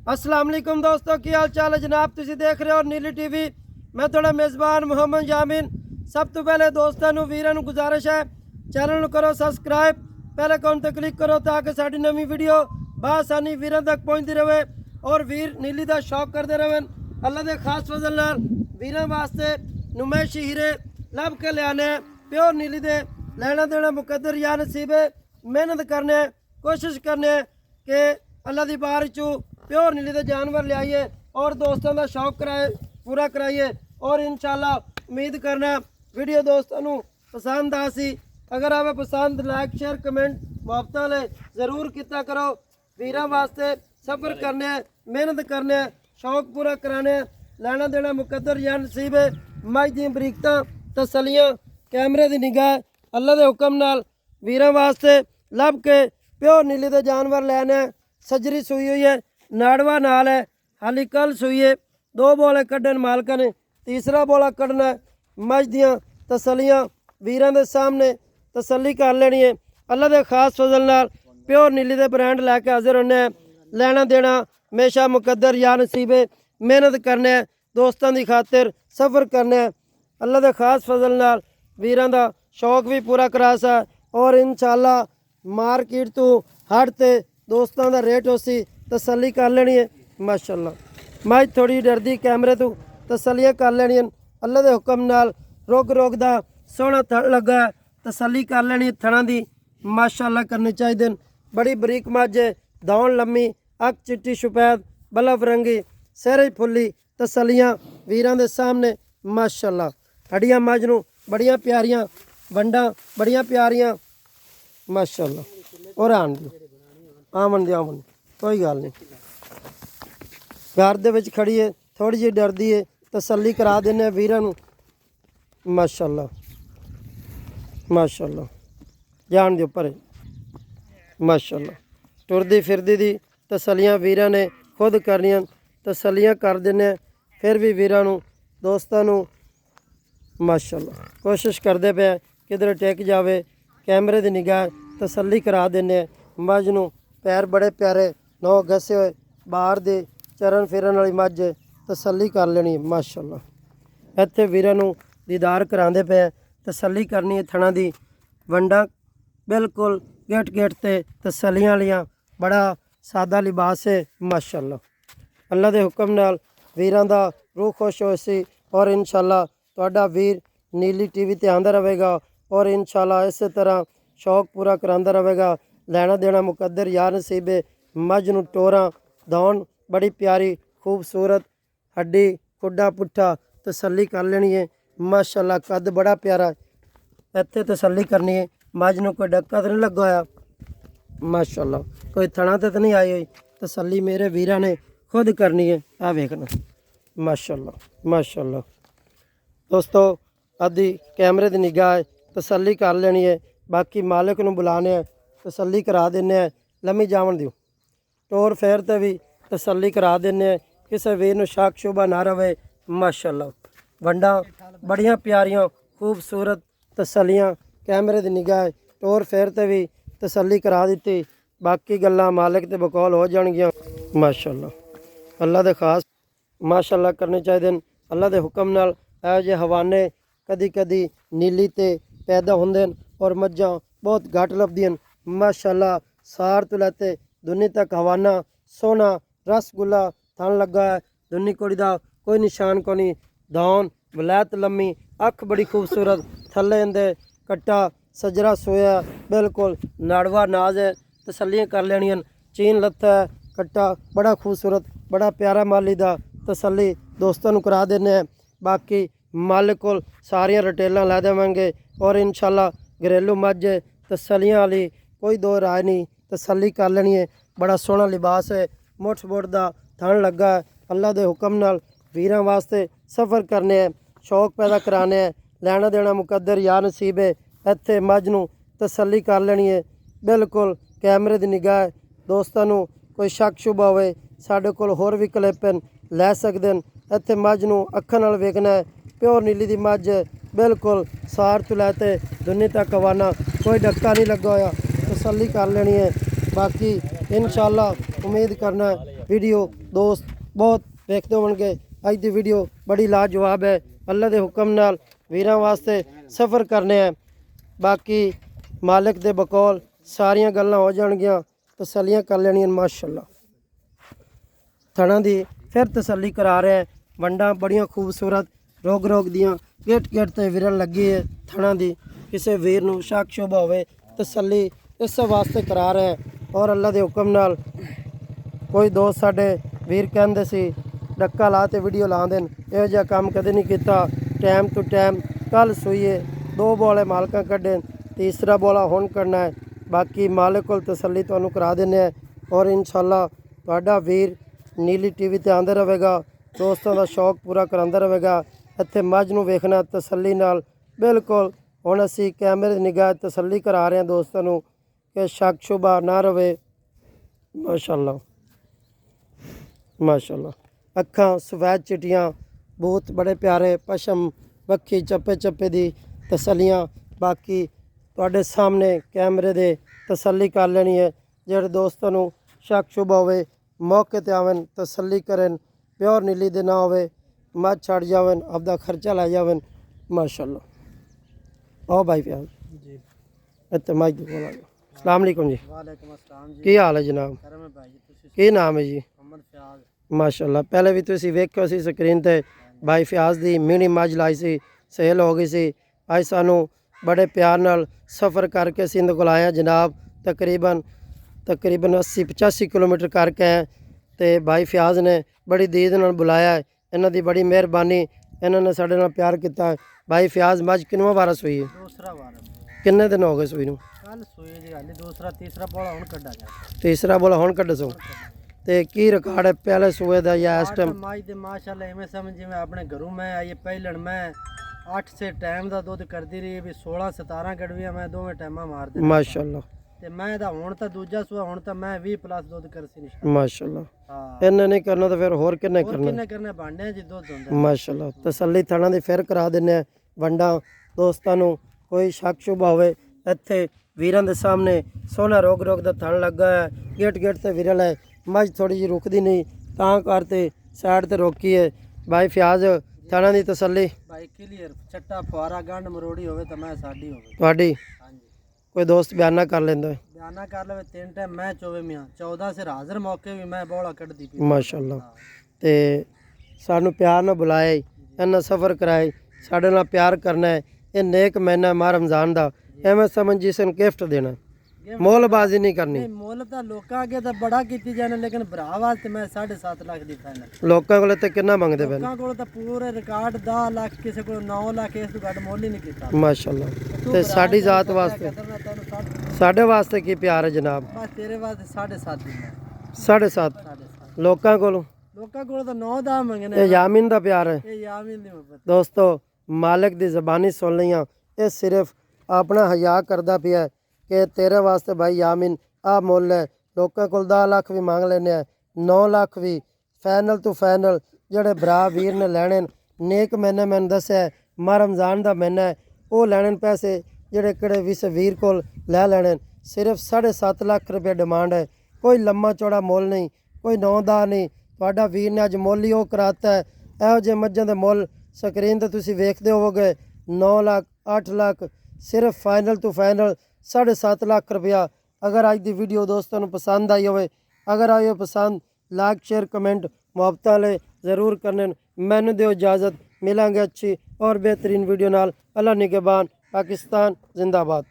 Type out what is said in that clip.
अस्सलाम वालेकुम दोस्तों, की हाल चाल है जनाब। तुम देख रहे हो नीली टीवी। मैं थोड़ा मेज़बान मुहम्मद जामिन। सब तो पहले दोस्तों वीरों गुजारिश है, चैनल करो सबसक्राइब, पहले कौन तो क्लिक करो ताकि साड़ी नवी वीडियो बासानी वीरों तक पहुँचती रहे और वीर नीली का शौक करते रहे। अल्लाह के खास फजल नाल वीरों वास्ते नुमाइशी हीरे लभ के लियाने प्योर नीली दे लेना देना मुकद्दर या नसीब है। मेहनत करने कोशिश करने कि अल्लाह की बार चू प्योर नीली के जानवर लियाइए और दोस्तों का शौक कराए पूरा कराइए। और इंशाल्लाह उम्मीद करना वीडियो दोस्तों को पसंद आसी। अगर आप पसंद लाइक शेयर कमेंट मुहब्बत वाले ज़रूर किया करो। वीरों वास्ते सफ़र करने मेहनत करने शौक पूरा कराने लेना देना मुकद्दर या नसीब है। मज दी बरीकता तसलियाँ कैमरे की निगाह अल्लाह के हुक्म नाल वीरों वास्ते लभ के प्योर नीली के जानवर लैने। सजरी सूई हुई है, नाड़वा नाल है, हाली कल सूई है। 2 बोले कढ़न मालक ने, तीसरा बोला कढ़ना। मज दियाँ तसलियाँ वीरों के सामने तसली कर लेनी है। अल्लाह के खास फजल नाल प्योर नीली के ब्रांड लैके हाजिर होने। लेना देना हमेशा मुकद्दर या नसीब है। मेहनत करने दोस्तों की खातिर सफ़र करने अल्लाह के खास फजल नाल वीरों का शौक भी पूरा करा सा। और इंशाल्लाह मार्केट तो हट ते दोस्तों का रेट उसी तसली कर लेनी है। माशाल्लाह मज थोड़ी डरदी कैमरे तो तसलियाँ कर लेनी। अल्लाह के हुक्म नाल रोक दा सोहना थण लगा तसली कर लेनी थणा दी। माशाल्लाह करने चाहिए। बड़ी बरीक मज है, दौड़ लम्मी, अख चिट्टी सफेद बलफ रंगी सहरे फुली तसलियाँ वीरों के सामने। माशाल्लाह हड्डियाँ मज नूं बड़ियाँ प्यारियाँ, वंडा बड़ियाँ प्यारियाँ। माशाल्लाह और आन दी आमन दी आमन कोई गल नहीं। घर दे विच खड़ी है, थोड़ी जी डरदी है, तसली करा देने वीरों नूं। माशाल्लाह माशाल्लाह जान दे उपर। माशाल्लाह टुरदी फिरदी दी तसलियाँ वीरों ने खुद करनियां। तसलियाँ कर देने फिर भी वीरों नूं दोस्तों नूं माशाल्लाह कोशिश करते पे किधर टेक जावे। कैमरे की निगाह तसली करा देने। मझ नूं पैर बड़े प्यारे 9 घसे हुए बाहर दे चरण फिरन वाली मझ तसली कर लेनी। माशाल्लाह इत्थे वीरों नूं दीदार करांदे पे तसली करनी है थणा दी। वंडा बिल्कुल गेट गेट ते तसलियां वालियां बड़ा सादा लिबास है। माशाल्लाह अल्लाह के हुक्म नाल वीरों का रूह खुश हो सी। और इंशाल्लाह तुहाडा वीर नीली टीवी ते आंदा रहेगा और इंशाल्लाह इस तरह शौक पूरा करांदा रहेगा। लेना देना मुकद्दर या नसीब है। मझ नूं टोरा दौन बड़ी प्यारी खूबसूरत हड्डी खुडा पुट्ठा तसली कर लेनी है। माशाल्लाह कद बड़ा प्यारा इत्थे तसली करनी है। मझ नूं कोई डक्का तो नहीं लगा होया। माशाल्लाह कोई थणा तो नहीं आई हुई। तसली मेरे वीरां ने खुद करनी है। आ वेखना माशाल्लाह माशाल्लाह दोस्तों अद्धी कैमरे की निगाह तसली कर लेनी है। बाकी मालिक नूं बुलाने तसली करा देने। लम्मी जावन दिओ टोर फेर ते भी तसली करा देने। किसी वीर नूं शक शुबा ना रहे। माशाल्लाह वंडा बड़ियां प्यारियां खूबसूरत तसलियां कैमरे की निगाह टोर फेर ते भी तसली करा दी। बाकी गल्लां मालिक ते बकौल हो जाणगियां। माशाल्लाह अल्लाह दे खास माशाल्लाह करने चाहिए। अल्लाह के हुक्म नाल यह जे हवाने कदी कदी नीली ते पैदा होंदे और मज्जां बहुत घट लभदियां। माशाल्लाह सार तो लैते दुनी तक हवाना सोना रसगुल्ला थन लगा है। दुनी कुड़ी दा कोई निशान को नहीं। दौन वलैत लम्मी अख बड़ी खूबसूरत थले इंदे कट्टा सजरा सोया बिल्कुल नाड़वा नाज है। तसलियाँ कर लेनियां। चीन लत्था है कट्टा बड़ा खूबसूरत बड़ा प्यारा माली दा तसली दोस्तों नूं करा देने। बाकी मालिक कोल सारियां रिटेलां लै देवांगे और इंशाल्लाह घरेलू मझ तसलियां वाली कोई दो राय नहीं। तसली कर लेनी है। बड़ा सोहना लिबास है, मुठ मुठ दा थण लगा है। अल्लाह के हुक्म नाल वीरां वास्ते सफ़र करने शौक पैदा कराने लेना देना मुकद्दर या नसीब है। इत्थे मझ नूं तसली कर लेनी है। बिल्कुल कैमरे की निगाह दोस्तों नूं कोई शक शुबा होवे साडे कोल होर भी क्लिप लै सकदे न। इत्थे मझ नूं अखां नाल वेखना है प्योर नीली दी मझ बिल्कुल सार तो लैते दुनी तक हवाना कोई डक्का नहीं लगा होया तसली कर लेनी है। बाकी इंशाल्लाह उम्मीद करना ਵੀਡੀਓ ਦੋਸਤ ਬਹੁਤ ਵੇਖਦੇ ਹੋਣਗੇ। ਅੱਜ ਦੀ ਵੀਡੀਓ ਬੜੀ ਲਾਜਵਾਬ ਹੈ। ਅੱਲਾ ਦੇ ਹੁਕਮ ਨਾਲ ਵੀਰਾਂ ਵਾਸਤੇ ਸਫ਼ਰ ਕਰਨੇ ਹੈ। ਬਾਕੀ ਮਾਲਕ ਦੇ ਬਕੌਲ ਸਾਰੀਆਂ ਗੱਲਾਂ ਹੋ ਜਾਣਗੀਆਂ, ਤਸੱਲੀਆਂ ਕਰ ਲੈਣੀਆਂ ਮਾਸ਼ਾਅੱਲਾ। ਥਣਾਂ ਦੀ ਫਿਰ ਤਸੱਲੀ ਕਰਾ ਰਿਹਾ ਹੈ। ਵੰਡਾਂ ਬੜੀਆਂ ਖੂਬਸੂਰਤ ਰੋਗ ਰੋਗ ਦੀਆਂ ਗੇਟ ਗੇਟ ਤੇ ਵਿਰਲ ਲੱਗੀ ਹੈ। ਥਣਾਂ ਦੀ ਕਿਸੇ ਵੀਰ ਨੂੰ ਸ਼ੱਕ ਸ਼ੁਬਾ ਹੋਵੇ ਤਸੱਲੀ ਇਸ ਵਾਸਤੇ ਕਰਾ ਰਿਹਾ ਹੈ। ਔਰ ਅੱਲਾ ਦੇ ਹੁਕਮ ਨਾਲ ਕੋਈ ਦੋਸਤ ਸਾਡੇ ਵੀਰ ਕਹਿੰਦੇ ਸੀ ਡੱਕਾ ਲਾ ਤੇ ਵੀਡੀਓ ਲਾ ਦੇਣ, ਇਹੋ ਜਿਹਾ ਕੰਮ ਕਦੇ ਨਹੀਂ ਕੀਤਾ। ਟਾਈਮ ਟੂ ਟਾਈਮ ਕੱਲ ਸੂਈਏ 2 ਬੋਲੇ ਮਾਲਕਾਂ ਕੱਢੇ, ਤੀਸਰਾ ਬੋਲਾ ਹੁਣ ਕਰਨਾ ਹੈ। ਬਾਕੀ ਮਾਲਕ ਕੋਲ ਤਸੱਲੀ ਤੁਹਾਨੂੰ ਕਰਾ ਦਿੰਦੇ ਆ। ਔਰ ਇਨਸ਼ਾਅੱਲਾ ਤੁਹਾਡਾ ਵੀਰ ਨੀਲੀ ਟੀਵੀ ਤੇ ਆਉਂਦਾ ਰਹੇਗਾ, ਦੋਸਤਾਂ ਦਾ ਸ਼ੌਕ ਪੂਰਾ ਕਰਾਉਂਦਾ ਰਹੇਗਾ। ਇੱਥੇ ਮੱਝ ਨੂੰ ਵੇਖਣਾ ਤਸੱਲੀ ਨਾਲ ਬਿਲਕੁਲ। ਹੁਣ ਅਸੀਂ ਕੈਮਰੇ ਦੀ ਨਿਗਾਹ ਤਸੱਲੀ ਕਰਾ ਰਹੇ ਹਾਂ ਦੋਸਤਾਂ ਨੂੰ ਕਿ ਸ਼ੱਕ ਸ਼ੁਬਾ ਨਾ ਰਵੇ। ਮਾਸ਼ਾਅੱਲਾ ਮਾਸ਼ਾਅੱਲਾ। ਅੱਖਾਂ ਸਫੈਦ ਚਿੱਟੀਆਂ, ਬਹੁਤ ਬੜੇ ਪਿਆਰੇ ਪਸ਼ਮ, ਬੱਖੀ ਚੱਪੇ ਚੱਪੇ ਦੀ ਤਸੱਲੀਆਂ। ਬਾਕੀ ਤੁਹਾਡੇ ਸਾਹਮਣੇ ਕੈਮਰੇ ਦੇ ਤਸੱਲੀ ਕਰ ਲੈਣੀ ਹੈ। ਜਿਹੜੇ ਦੋਸਤਾਂ ਨੂੰ ਸ਼ੱਕ ਸ਼ੁਬਾ ਹੋਵੇ ਮੌਕੇ ਤੇ ਆਵਨ ਤਸੱਲੀ ਕਰਨ, ਪਿਓਰ ਨੀਲੀ ਦੇ ਨਾ ਹੋਵੇ ਮੱਝ ਛੱਡ ਜਾਵਨ, ਆਪਦਾ ਖਰਚਾ ਲੈ ਜਾਵਨ ਮਾਸ਼ਾਅੱਲਾ। ਆਓ ਭਾਈ ਪਿਆਰ ਜੀ ਇੱਥੇ ਮੱਝ ਦੇ ਕੋਲ ਆ ਜਾਓ। अस्सलाम वालेकुम जी। वालेकुम अस्सलाम जी। ਕੀ ਹਾਲ ਹੈ ਜਨਾਬ? करम है भाई जी, तुसी ਕੀ ਨਾਮ ਹੈ ਜੀ? मोहम्मद फयाज। ਮਾਸ਼ਾਅੱਲਾ। ਪਹਿਲੇ ਵੀ ਤੁਸੀਂ ਵੇਖਿਓ ਸੀ ਸਕਰੀਨ ਤੇ ਭਾਈ ਫਿਆਜ਼ ਦੀ ਮਿਹਣੀ ਮੱਝ ਲਾਈ ਸੀ, ਸੇਲ ਹੋ ਗਈ ਸੀ। ਅੱਜ ਸਾਨੂੰ ਬੜੇ ਪਿਆਰ ਨਾਲ ਸਫ਼ਰ ਕਰਕੇ ਸਿੰਧ ਕੋਲ ਆਇਆ ਜਨਾਬ। ਤਕਰੀਬਨ 80-85 ਕਿਲੋਮੀਟਰ ਕਰਕੇ ਆਏ ਤੇ ਭਾਈ ਫਿਆਜ਼ ਨੇ ਬੜੀ ਦੀਦ ਨਾਲ ਬੁਲਾਇਆ ਹੈ। ਇਹਨਾਂ ਦੀ ਬੜੀ ਮਿਹਰਬਾਨੀ, ਇਹਨਾਂ ਨੇ ਸਾਡੇ ਨਾਲ ਪਿਆਰ ਕੀਤਾ ਹੈ। ਭਾਈ ਫਿਆਜ਼ ਮੱਝ ਕਿੰਨਵਾਂ ਵਾਰਸ ਹੋਈ ਹੈ? दूसरा वार है। ਕਿੰਨੇ ਦਿਨ ਹੋ ਗਏ ਸੂਈ ਨੂੰ? कल सोए जी हाली दूसरा तीसरा बोला हुन कड्डा गया। ਤੀਸਰਾ ਬੋਲਾ ਹੁਣ ਕੱਢ ਸੋ। ਤੇ ਕੀ ਰਿਕਾਰਡ ਹੈ ਪਹਿਲੇ ਸੂਏ ਦਾ ਜਾਂ ਇਸ ਟਾਈਮ? माई दे माशाल्लाह एवें समझ जिवें अपने घरों में आई पहलन मैं 8 से टाइम दा दुध करदी रही भी 16-17 गड़वियां मैं दोवें टाइमां मार दे ਮਾਸ਼ਾਅੱਲਾ ते मैं दा हुन तां दूजा सूआ हुन तां मैं 20 प्लस दुध करसी निशा। ਮਾਸ਼ਾਅੱਲਾ। हां ਇਹਨੇ ਨਹੀਂ ਕਰਨਾ ਤਾਂ ਫਿਰ ਹੋਰ ਕਿੰਨੇ और ਕਰਨਾ? किन्ने करने भांडे जी दुध हुंदा। ਮਾਸ਼ਾਅੱਲਾ। ਤਸੱਲੀ ਥਾਣਾ ਦੀ ਫਿਰ ਕਰਾ ਦਿੰਦੇ ਆ। ਵੰਡਾਂ ਦੋਸਤਾਂ ਨੂੰ ਕੋਈ ਸ਼ੱਕ ਸ਼ੁਬਾ ਹੋਵੇ ਇੱਥੇ ਵੀਰਾਂ ਦੇ ਸਾਹਮਣੇ ਸੋਹਣਾ ਰੋਗ ਰੋਗ ਦਾ ਥਣ ਲੱਗਾ ਹੈ। ਗੇਟ ਗੇਟ ਤੇ ਵਿਰਲ ਹੈ। ਮੱਝ ਥੋੜੀ ਜਿਹੀ ਰੁਕਦੀ ਨਹੀਂ ਤਾਂ ਕਰਤੇ ਸਾਈਡ ਤੇ ਰੋਕੀ ਹੈ। ਭਾਈ ਫਿਆਜ਼ ਥਾਣਾ ਦੀ ਤਸੱਲੀ भाई क्लियर चट्टा फुआरा गंढ मरोड़ी होवे तां मैं साडी होवे। ਤੁਹਾਡੀ हां जी ਕੋਈ ਦੋਸਤ ਬਿਆਨਾ ਕਰ ਲੈਂਦਾ ਹੈ? बयाना कर ले 3 टाइम मैं चोवे मियां 14 सिर हाजिर मौके भी मैं बौला कड्डी पी। ਮਾਸ਼ਾਅੱਲਾ। ਤੇ ਸਾਨੂੰ ਪਿਆਰ ਨਾਲ ਬੁਲਾਇਆ ਈ, ਇਹਨਾਂ ਸਫ਼ਰ ਕਰਾਏ, ਸਾਡੇ ਨਾਲ ਪਿਆਰ ਕਰਨਾ ਹੈ। ਇਹ ਨੇਕ ਮਹੀਨਾ ਮਾਹ ਰਮਜ਼ਾਨ ਦਾ, ਐਵੇਂ ਸਮਝ ਜਿਸ ਨੂੰ ਗਿਫਟ ਦੇਣਾ, ਮੋਲਬਾਜ਼ੀ ਨਹੀਂ ਕਰਨੀ। नहीं मोल तां लोकां अगे तां बड़ा कीती जाने लेकिन भरा वास्ते मैं 7.5 लाख दी फाइनल। ਲੋਕਾਂ ਕੋਲ ਤੇ ਕਿੰਨਾ ਮੰਗਦੇ ਪਏ ਨੇ? लोकां कोल तां पूरे रिकॉर्ड 10 लाख किसी को 9 लाख इस तो घट मोल ही नहीं कीता। ਮਾਸ਼ਾਅੱਲਾ। ਤੇ ਸਾਡੀ ਜ਼ਾਤ ਵਾਸਤੇ करना तैनूं 60 ਸਾਡੇ ਵਾਸਤੇ ਕੀ ਪਿਆਰ ਹੈ ਜਨਾਬ? बस तेरे वास्ते 7.5 दी 7.5 7.5 ਲੋਕਾਂ ਕੋਲ लोकां कोल तां 9 दा मंगने। ਇਹ ਯਾਮੀਨ ਦਾ ਪਿਆਰ ਹੈ। ये यामिन दी मोहब्बत। ਦੋਸਤੋ ਮਾਲਕ ਦੀ ਜ਼ਬਾਨੀ ਸੁਣ ਲਈਆਂ, ਇਹ ਸਿਰਫ ਆਪਣਾ ਹਯਾ ਕਰਦਾ ਪਿਆ ਹੈ ਕਿ ਤੇਰੇ ਵਾਸਤੇ ਭਾਈ ਯਾਮੀਨ ਆ ਮੁੱਲ ਹੈ। ਲੋਕਾਂ ਕੋਲ 10 ਲੱਖ ਵੀ ਮੰਗ ਲੈਂਦੇ ਆ, 9 ਲੱਖ ਵੀ ਫਾਈਨਲ ਤੋਂ ਫਾਈਨਲ। ਜਿਹੜੇ ਭਰਾ ਵੀਰ ਨੇ ਲੈਣੇ ਨੇਕ ਮਹੀਨੇ ਮੈਨੂੰ ਦੱਸਿਆ ਮਾਹ ਰਮਜ਼ਾਨ ਦਾ ਮਹੀਨਾ ਹੈ, ਉਹ ਲੈਣੇ ਪੈਸੇ ਜਿਹੜੇ ਕਿਹੜੇ ਵੀ ਵੀਰ ਕੋਲ ਲੈ ਲੈਣੇ। ਸਿਰਫ 7.5 ਲੱਖ ਰੁਪਏ ਡਿਮਾਂਡ ਹੈ। ਕੋਈ ਲੰਮਾ ਚੌੜਾ ਮੁੱਲ ਨਹੀਂ, ਕੋਈ 9 ਦਾ ਨਹੀਂ। ਤੁਹਾਡਾ ਵੀਰ ਨੇ ਅੱਜ ਮੁੱਲ ਹੀ ਉਹ ਕਰਾਤਾ ਹੈ। ਇਹੋ ਜਿਹੇ ਮੱਝਾਂ ਦੇ ਮੁੱਲ ਸਕਰੀਨ ਤੇ ਤੁਸੀਂ ਵੇਖਦੇ ਹੋਵੋਗੇ 9 ਲੱਖ 8 ਲੱਖ, ਸਿਰਫ ਫਾਈਨਲ ਤੋਂ ਫਾਈਨਲ 7.5 ਲੱਖ ਰੁਪਇਆ। ਅਗਰ ਅੱਜ ਦੀ ਵੀਡੀਓ ਦੋਸਤਾਂ ਨੂੰ ਪਸੰਦ ਆਈ ਹੋਵੇ, ਅਗਰ ਆਈ ਹੋ ਪਸੰਦ, ਲਾਈਕ ਸ਼ੇਅਰ ਕਮੈਂਟ ਮੁਹੱਬਤਾਂ ਲੈ ਜ਼ਰੂਰ ਕਰਨੇ। ਮੈਨੂੰ ਦਿਓ ਇਜਾਜ਼ਤ, ਮਿਲਾਂਗੇ ਅੱਛੀ ਔਰ बेहतरीन वीडियो नाल। अल्लाह निगहबान। पाकिस्तान जिंदाबाद।